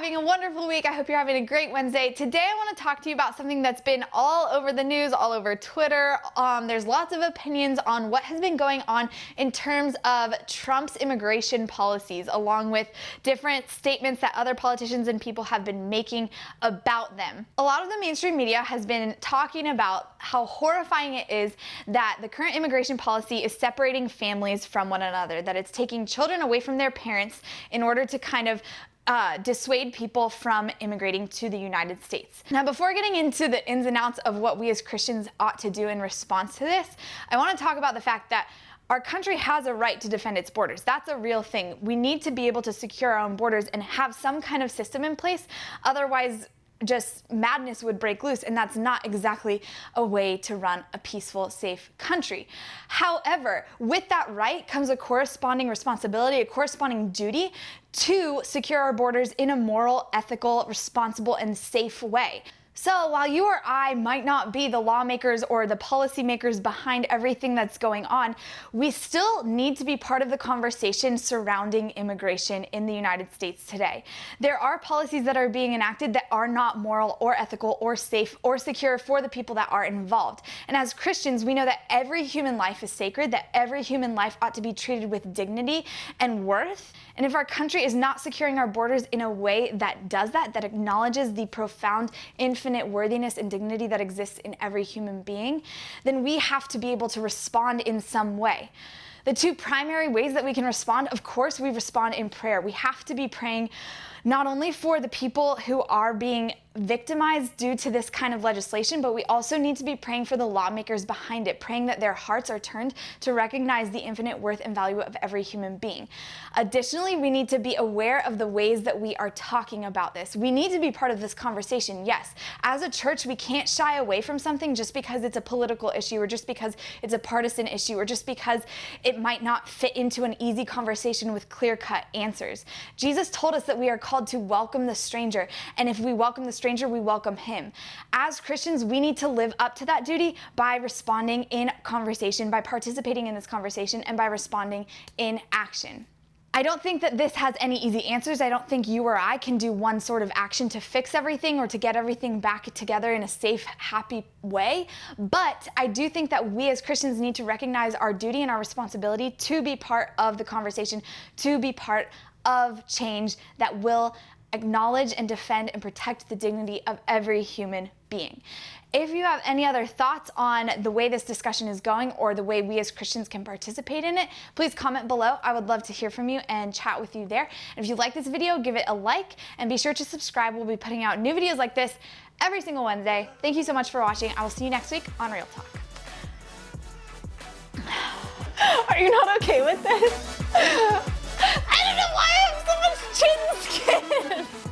having a wonderful week. I hope you're having a great Wednesday. Today I want to talk to you about something that's been all over the news, all over Twitter. There's lots of opinions on what has been going on in terms of Trump's immigration policies, along with different statements that other politicians and people have been making about them. A lot of the mainstream media has been talking about how horrifying it is that the current immigration policy is separating families from one another, that it's taking children away from their parents in order to kind of dissuade people from immigrating to the United States. Now, before getting into the ins and outs of what we as Christians ought to do in response to this, I want to talk about the fact that our country has a right to defend its borders. That's a real thing. We need to be able to secure our own borders and have some kind of system in place. Otherwise, just madness would break loose, and that's not exactly a way to run a peaceful, safe country. However, with that right comes a corresponding responsibility, a corresponding duty to secure our borders in a moral, ethical, responsible, and safe way. So while you or I might not be the lawmakers or the policymakers behind everything that's going on, we still need to be part of the conversation surrounding immigration in the United States today. There are policies that are being enacted that are not moral or ethical or safe or secure for the people that are involved. And as Christians, we know that every human life is sacred, that every human life ought to be treated with dignity and worth. And if our country is not securing our borders in a way that does that, that acknowledges the profound, infinite worthiness and dignity that exists in every human being, then we have to be able to respond in some way. The two primary ways that we can respond, of course, we respond in prayer. We have to be praying not only for the people who are being victimized due to this kind of legislation, but we also need to be praying for the lawmakers behind it, praying that their hearts are turned to recognize the infinite worth and value of every human being. Additionally, we need to be aware of the ways that we are talking about this. We need to be part of this conversation, yes. As a church, we can't shy away from something just because it's a political issue or just because it's a partisan issue or just because it might not fit into an easy conversation with clear-cut answers. Jesus told us that we are called to welcome the stranger, and if we welcome the stranger, we welcome him. As Christians, we need to live up to that duty by responding in conversation, by participating in this conversation, and by responding in action. I don't think that this has any easy answers. I don't think you or I can do one sort of action to fix everything or to get everything back together in a safe, happy way. But I do think that we as Christians need to recognize our duty and our responsibility to be part of the conversation, to be part of change that will acknowledge and defend and protect the dignity of every human being. If you have any other thoughts on the way this discussion is going or the way we as Christians can participate in it, please comment below. I would love to hear from you and chat with you there. And if you like this video, give it a like and be sure to subscribe. We'll be putting out new videos like this every single Wednesday. Thank you so much for watching. I will see you next week on Real Talk. Are you not okay with this? I don't know why I have so much chin skin.